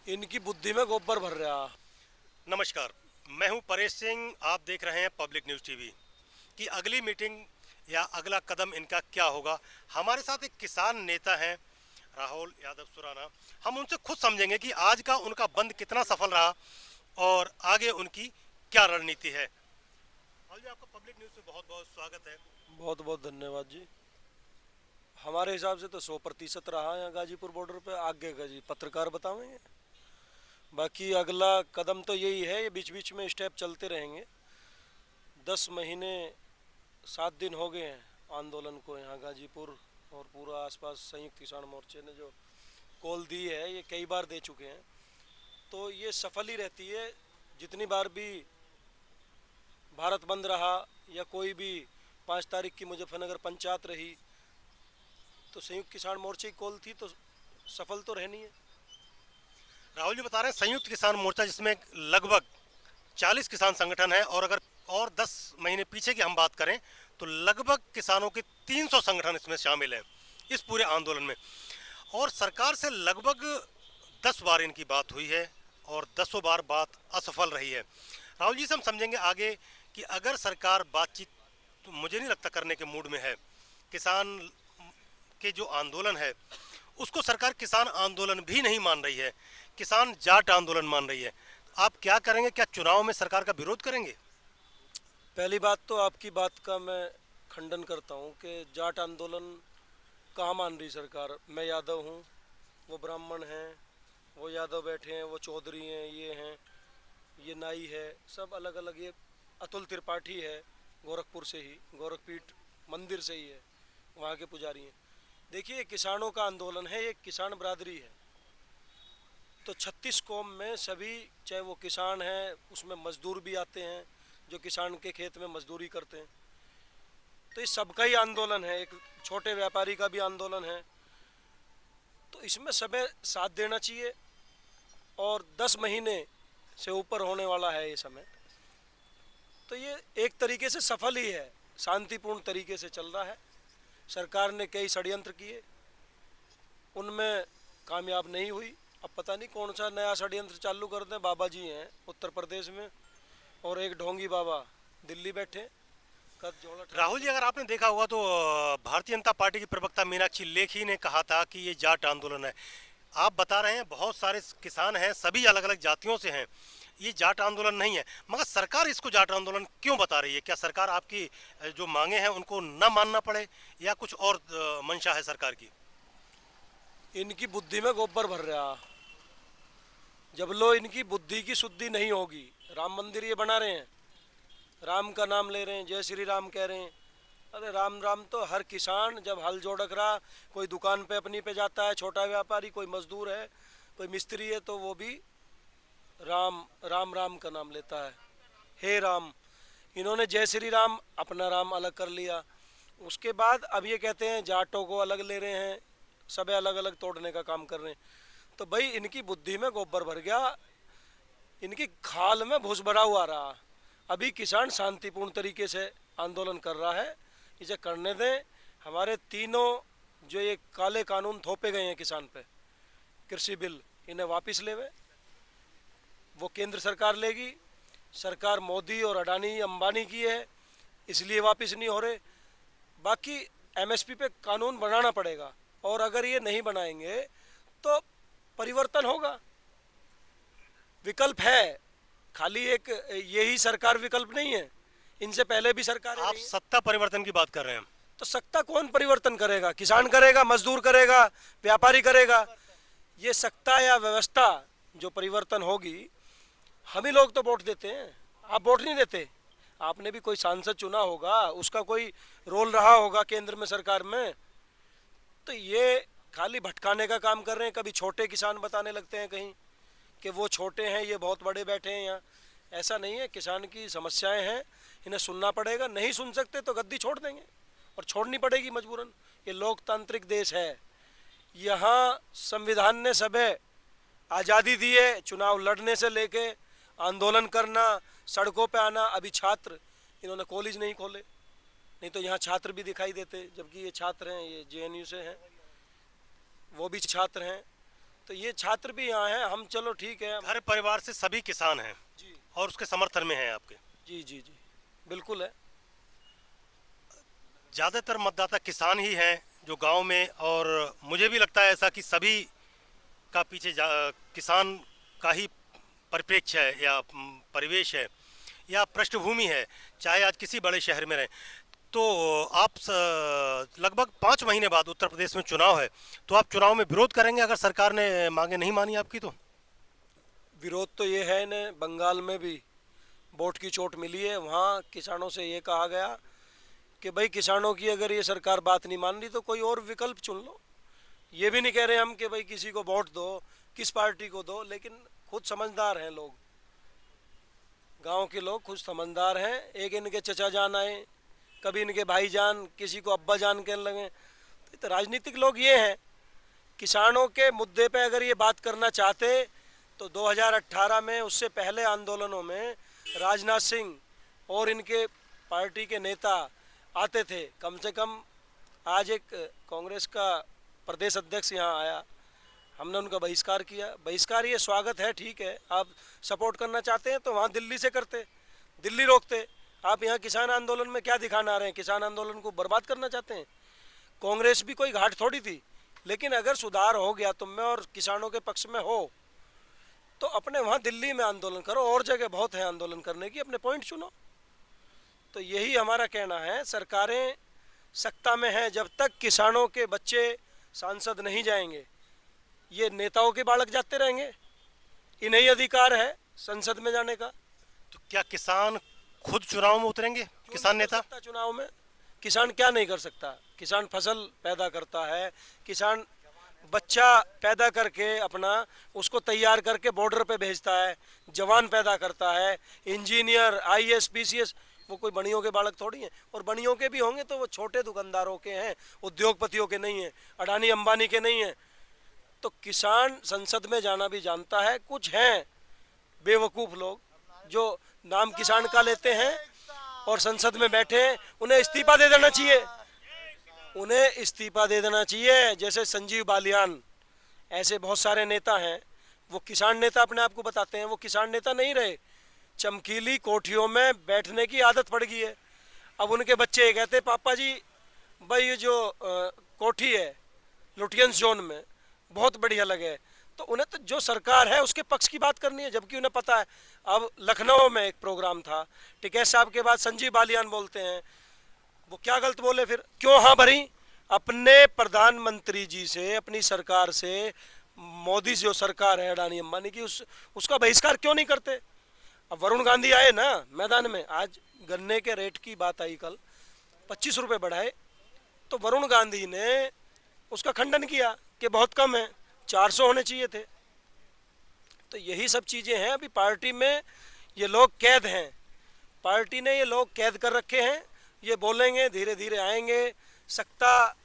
इनकी बुद्धि में गोबर भर रहा। नमस्कार, मैं हूं परेश सिंह। आप देख रहे हैं पब्लिक न्यूज़ टीवी। कि अगली मीटिंग या अगला कदम इनका क्या होगा। हमारे साथ एक किसान नेता हैं, राहुल यादव सुराना। हम उनसे खुद समझेंगे कि आज का उनका बंद कितना सफल रहा और आगे उनकी क्या रणनीति है। राहुल जी, आपका पब्लिक न्यूज़ में बहुत बहुत स्वागत है। बहुत बहुत धन्यवाद जी। हमारे हिसाब से तो 100% रहा है यहाँ गाजीपुर बॉर्डर पे। आगे का जी पत्रकार बतावेंगे। बाकी अगला कदम तो यही है, ये बीच बीच में स्टेप चलते रहेंगे। 10 महीने 7 दिन हो गए हैं आंदोलन को यहाँ गाजीपुर और पूरा आसपास। संयुक्त किसान मोर्चे ने जो कॉल दी है ये कई बार दे चुके हैं, तो ये सफल ही रहती है। जितनी बार भी भारत बंद रहा या कोई भी 5 तारीख की मुजफ्फरनगर पंचायत रही, तो संयुक्त किसान मोर्चे की कॉल थी, तो सफल तो रहनी है। राहुल जी बता रहे हैं संयुक्त किसान मोर्चा, जिसमें लगभग 40 किसान संगठन है, और अगर और 10 महीने पीछे की हम बात करें तो लगभग किसानों के 300 संगठन इसमें शामिल हैं इस पूरे आंदोलन में। और सरकार से लगभग 10 बार इनकी बात हुई है और 10 बार बात असफल रही है। राहुल जी से हम समझेंगे आगे कि अगर सरकार बातचीत, तो मुझे नहीं लगता करने के मूड में है। किसान के जो आंदोलन है उसको सरकार किसान आंदोलन भी नहीं मान रही है, किसान जाट आंदोलन मान रही है। आप क्या करेंगे? क्या चुनाव में सरकार का विरोध करेंगे? पहली बात तो आपकी बात का मैं खंडन करता हूँ कि जाट आंदोलन कहाँ मान रही सरकार। मैं यादव हूँ, वो ब्राह्मण हैं, वो यादव बैठे हैं, वो चौधरी हैं, ये हैं, ये नाई है, सब अलग अलग। ये अतुल त्रिपाठी है, गोरखपुर से ही, गोरखपीठ मंदिर से ही है, वहाँ के पुजारी हैं। देखिए, किसानों का आंदोलन है, ये किसान बरादरी है। तो 36 कौम में सभी, चाहे वो किसान हैं, उसमें मजदूर भी आते हैं जो किसान के खेत में मजदूरी करते हैं। तो ये सबका ही आंदोलन है, एक छोटे व्यापारी का भी आंदोलन है। तो इसमें सबे साथ देना चाहिए। और 10 महीने से ऊपर होने वाला है ये समय, तो ये एक तरीके से सफल ही है, शांतिपूर्ण तरीके से चल रहा है। सरकार ने कई षड्यंत्र किए, उनमें कामयाब नहीं हुई। अब पता नहीं कौन सा नया षड्यंत्र चालू कर दें। बाबा जी हैं उत्तर प्रदेश में और एक ढोंगी बाबा दिल्ली बैठे, कद जोड़ा राहुल जी, अगर आपने देखा होगा तो भारतीय जनता पार्टी की प्रवक्ता मीनाक्षी लेखी ने कहा था कि ये जाट आंदोलन है। आप बता रहे हैं बहुत सारे किसान हैं, सभी अलग अलग जातियों से हैं, ये जाट आंदोलन नहीं है। मगर सरकार इसको जाट आंदोलन क्यों बता रही है? क्या सरकार आपकी जो मांगे हैं उनको न मानना पड़े, या कुछ और मंशा है सरकार की? इनकी बुद्धि में गोबर भर रहा। जब लो इनकी बुद्धि की शुद्धि नहीं होगी। राम मंदिर ये बना रहे हैं, राम का नाम ले रहे हैं, जय श्री राम कह रहे हैं। अरे राम राम तो हर किसान जब हल जोड़क रहा, कोई दुकान पे अपनी पे जाता है, छोटा व्यापारी, कोई मजदूर है, कोई मिस्त्री है, तो वो भी राम राम राम का नाम लेता है, हे राम। इन्होंने जय श्री राम अपना राम अलग कर लिया। उसके बाद अब ये कहते हैं जाटों को अलग ले रहे हैं, सब अलग अलग तोड़ने का काम कर रहे हैं। तो भाई इनकी बुद्धि में गोबर भर गया, इनकी खाल में भूस भरा हुआ रहा। अभी किसान शांतिपूर्ण तरीके से आंदोलन कर रहा है, इसे करने दें। हमारे तीनों जो ये काले कानून थोपे गए हैं किसान पे, कृषि बिल, इन्हें वापस लेवे। वो केंद्र सरकार लेगी। सरकार मोदी और अडानी अंबानी की है, इसलिए वापस नहीं हो रहे। बाकी एमएसपी पे कानून बनाना पड़ेगा, और अगर ये नहीं बनाएंगे तो परिवर्तन होगा। विकल्प है, खाली एक यही सरकार विकल्प नहीं है, इनसे पहले भी सरकार आप सत्ता परिवर्तन की बात कर रहे हैं? तो सत्ता कौन परिवर्तन करेगा? किसान करेगा, मजदूर करेगा, व्यापारी करेगा। ये सत्ता या व्यवस्था जो परिवर्तन होगी, हम ही लोग तो वोट देते हैं, आप वोट नहीं देते। आपने भी कोई सांसद चुना होगा, उसका कोई रोल रहा होगा केंद्र में, सरकार में। तो ये खाली भटकाने का काम कर रहे हैं। कभी छोटे किसान बताने लगते हैं कहीं कि वो छोटे हैं, ये बहुत बड़े बैठे हैं यहाँ। ऐसा नहीं है, किसान की समस्याएं हैं, इन्हें सुनना पड़ेगा। नहीं सुन सकते तो गद्दी छोड़ देंगे, और छोड़नी पड़ेगी मजबूरन। ये लोकतांत्रिक देश है, यहाँ संविधान ने सबे आज़ादी दी है, चुनाव लड़ने से लेके आंदोलन करना, सड़कों पे आना। अभी छात्र, इन्होंने कॉलेज नहीं खोले, नहीं तो यहाँ छात्र भी दिखाई देते, जबकि ये छात्र हैं, ये जेएनयू से हैं, वो भी छात्र हैं। तो ये छात्र भी यहाँ हैं, हम चलो ठीक है। घर परिवार से सभी किसान हैं जी और उसके समर्थन में हैं आपके। जी जी जी बिल्कुल है। ज़्यादातर मतदाता किसान ही हैं जो गांव में, और मुझे भी लगता है ऐसा कि सभी का पीछे किसान का ही परिप्रेक्ष्य है या परिवेश है या पृष्ठभूमि है, चाहे आज किसी बड़े शहर में रहें। तो आप लगभग 5 महीने बाद उत्तर प्रदेश में चुनाव है, तो आप चुनाव में विरोध करेंगे अगर सरकार ने मांगे नहीं मानी आपकी? तो विरोध तो ये है न, बंगाल में भी वोट की चोट मिली है, वहाँ किसानों से ये कहा गया कि भाई किसानों की अगर ये सरकार बात नहीं मान रही तो कोई और विकल्प चुन लो। ये भी नहीं कह रहे हम कि भाई किसी को वोट दो, किस पार्टी को दो, लेकिन खुद समझदार हैं लोग, गांव के लोग खुद समझदार हैं। एक इनके चचा जान आए, कभी इनके भाई जान, किसी को अब्बा जान कहने लगे। तो राजनीतिक लोग ये हैं, किसानों के मुद्दे पे अगर ये बात करना चाहते तो 2018 में, उससे पहले आंदोलनों में राजनाथ सिंह और इनके पार्टी के नेता आते थे। कम से कम आज एक कांग्रेस का प्रदेश अध्यक्ष यहाँ आया, हमने उनका बहिष्कार किया। बहिष्कार ये स्वागत है, ठीक है, आप सपोर्ट करना चाहते हैं तो वहाँ दिल्ली से करते, दिल्ली रोकते। आप यहाँ किसान आंदोलन में क्या दिखाना आ रहे हैं? किसान आंदोलन को बर्बाद करना चाहते हैं? कांग्रेस भी कोई घाट थोड़ी थी, लेकिन अगर सुधार हो गया तुम में और किसानों के पक्ष में हो तो अपने वहाँ दिल्ली में आंदोलन करो, और जगह बहुत है आंदोलन करने की, अपने पॉइंट चुनो। तो यही हमारा कहना है, सरकारें सत्ता में हैं, जब तक किसानों के बच्चे सांसद नहीं जाएंगे ये नेताओं के बालक जाते रहेंगे। इन्हें अधिकार है संसद में जाने का। तो क्या किसान खुद चुनाव में उतरेंगे? किसान नेता चुनाव में किसान क्या नहीं कर सकता? किसान फसल पैदा करता है, किसान बच्चा पैदा करके अपना उसको तैयार करके बॉर्डर पे भेजता है, जवान पैदा करता है, इंजीनियर, आईएएस, पीसीएस। वो कोई बनियों के बालक थोड़ी हैं, और बनियों के भी होंगे तो वो छोटे दुकानदारों के हैं, उद्योगपतियों के नहीं हैं, अडानी अंबानी के नहीं हैं। तो किसान संसद में जाना भी जानता है। कुछ हैं बेवकूफ़ लोग जो नाम किसान का लेते हैं और संसद में बैठे हैं, उन्हें इस्तीफा दे देना चाहिए, उन्हें इस्तीफा दे देना चाहिए। जैसे संजीव बालियान, ऐसे बहुत सारे नेता हैं, वो किसान नेता अपने आप को बताते हैं, वो किसान नेता नहीं रहे, चमकीली कोठियों में बैठने की आदत पड़ गई है। अब उनके बच्चे ये कहते, पापा जी भाई ये जो कोठी है लुटियंस जोन में बहुत बढ़िया लगे। तो उन्हें तो जो सरकार है उसके पक्ष की बात करनी है, जबकि उन्हें पता है। अब लखनऊ में एक प्रोग्राम था, टिकैत साहब के बाद संजीव बालियान बोलते हैं, वो क्या गलत बोले फिर? क्यों हाँ भरी? अपने प्रधानमंत्री जी से, अपनी सरकार से, मोदी जो सरकार है अडानी अंबानी की, उसका बहिष्कार क्यों नहीं करते? अब वरुण गांधी आए ना मैदान में, आज गन्ने के रेट की बात आई, कल 25 रुपये बढ़ाए, तो वरुण गांधी ने उसका खंडन किया कि बहुत कम है, 400 होने चाहिए थे। तो यही सब चीज़ें हैं। अभी पार्टी में ये लोग कैद हैं, पार्टी ने ये लोग कैद कर रखे हैं। ये बोलेंगे, धीरे धीरे आएंगे, सत्ता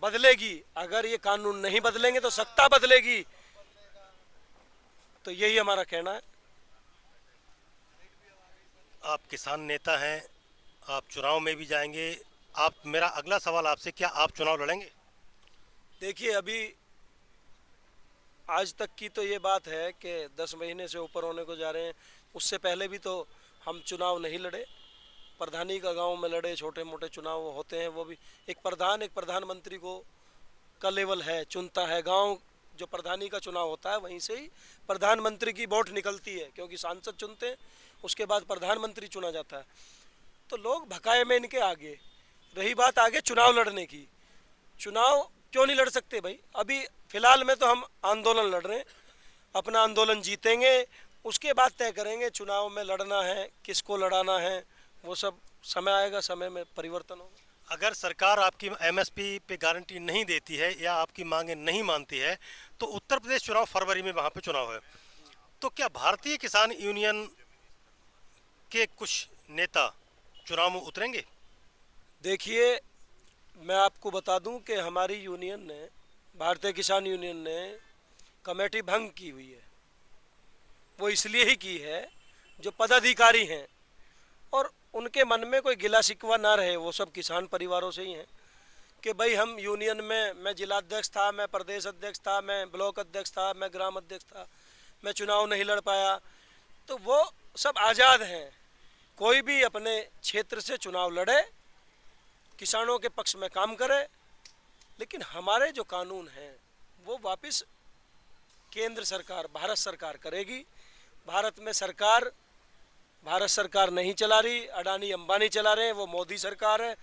बदलेगी। अगर ये कानून नहीं बदलेंगे तो सत्ता बदलेगी। तो यही हमारा कहना है। आप किसान नेता हैं, आप चुनाव में भी जाएंगे। आप, मेरा अगला सवाल आपसे, क्या आप चुनाव लड़ेंगे? देखिए, अभी आज तक की तो ये बात है कि 10 महीने से ऊपर होने को जा रहे हैं। उससे पहले भी तो हम चुनाव नहीं लड़े, प्रधानी का गांव में लड़े, छोटे मोटे चुनाव होते हैं, वो भी एक प्रधान, एक प्रधानमंत्री को का लेवल है, चुनता है गांव। जो प्रधानी का चुनाव होता है वहीं से ही प्रधानमंत्री की वोट निकलती है, क्योंकि सांसद चुनते हैं, उसके बाद प्रधानमंत्री चुना जाता है। तो लोग भकाए में इनके आगे। रही बात आगे चुनाव लड़ने की, चुनाव क्यों नहीं लड़ सकते भाई? अभी फिलहाल में तो हम आंदोलन लड़ रहे हैं, अपना आंदोलन जीतेंगे, उसके बाद तय करेंगे चुनाव में लड़ना है, किसको लड़ाना है, वो सब समय आएगा, समय में परिवर्तन होगा। अगर सरकार आपकी एमएसपी पे गारंटी नहीं देती है या आपकी मांगे नहीं मानती है, तो उत्तर प्रदेश चुनाव फरवरी में वहाँ पे चुनाव है, तो क्या भारतीय किसान यूनियन के कुछ नेता चुनाव में उतरेंगे? देखिए, मैं आपको बता दूं कि हमारी यूनियन ने, भारतीय किसान यूनियन ने कमेटी भंग की हुई है। वो इसलिए ही की है, जो पदाधिकारी हैं और उनके मन में कोई गिला शिकवा ना रहे, वो सब किसान परिवारों से ही हैं, कि भाई हम यूनियन में, मैं जिलाध्यक्ष था, मैं प्रदेश अध्यक्ष था, मैं ब्लॉक अध्यक्ष था, मैं ग्राम अध्यक्ष था, मैं चुनाव नहीं लड़ पाया, तो वो सब आज़ाद हैं। कोई भी अपने क्षेत्र से चुनाव लड़े, किसानों के पक्ष में काम करे, लेकिन हमारे जो कानून हैं वो वापस केंद्र सरकार, भारत सरकार करेगी। भारत में सरकार, भारत सरकार नहीं चला रही, अडानी अंबानी चला रहे हैं, वो मोदी सरकार है।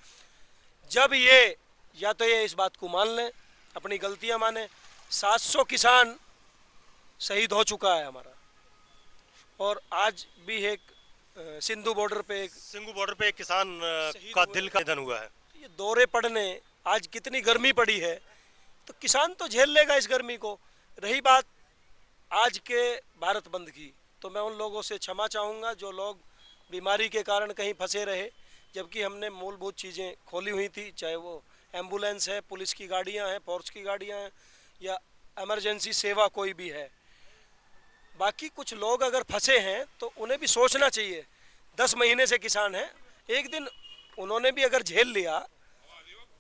जब ये, या तो ये इस बात को मान लें, अपनी गलतियां माने। 700 किसान शहीद हो चुका है हमारा, और आज भी एक सिंधु बॉर्डर पे एक किसान का दिल का निधन हुआ है। ये दौरे पड़ने, आज कितनी गर्मी पड़ी है, तो किसान तो झेल लेगा इस गर्मी को। रही बात आज के भारत बंद की, तो मैं उन लोगों से क्षमा चाहूँगा जो लोग बीमारी के कारण कहीं फंसे रहे, जबकि हमने मूलभूत चीज़ें खोली हुई थी, चाहे वो एम्बुलेंस है, पुलिस की गाड़ियाँ हैं, फोर्स की गाड़ियाँ हैं, या इमरजेंसी सेवा कोई भी है। बाकी कुछ लोग अगर फंसे हैं तो उन्हें भी सोचना चाहिए। 10 महीने से किसान हैं, एक दिन उन्होंने भी अगर झेल लिया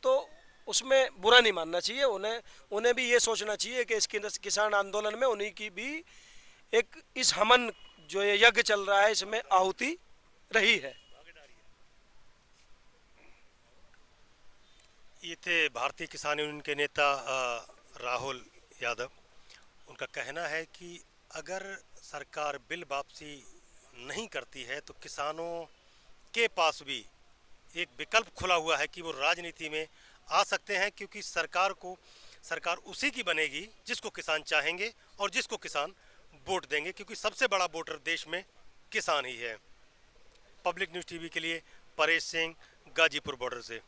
तो उसमें बुरा नहीं मानना चाहिए। उन्हें भी ये सोचना चाहिए कि इस किसान आंदोलन में उन्हीं की भी एक, इस हमन जो ये यज्ञ चल रहा है, इसमें आहुति रही है। ये थे भारतीय किसान यूनियन के नेता राहुल यादव। उनका कहना है कि अगर सरकार बिल वापसी नहीं करती है तो किसानों के पास भी एक विकल्प खुला हुआ है कि वो राजनीति में आ सकते हैं, क्योंकि सरकार उसी की बनेगी जिसको किसान चाहेंगे और जिसको किसान वोट देंगे, क्योंकि सबसे बड़ा वोटर देश में किसान ही है। पब्लिक न्यूज़ टीवी के लिए परेश सिंह, गाजीपुर बॉर्डर से।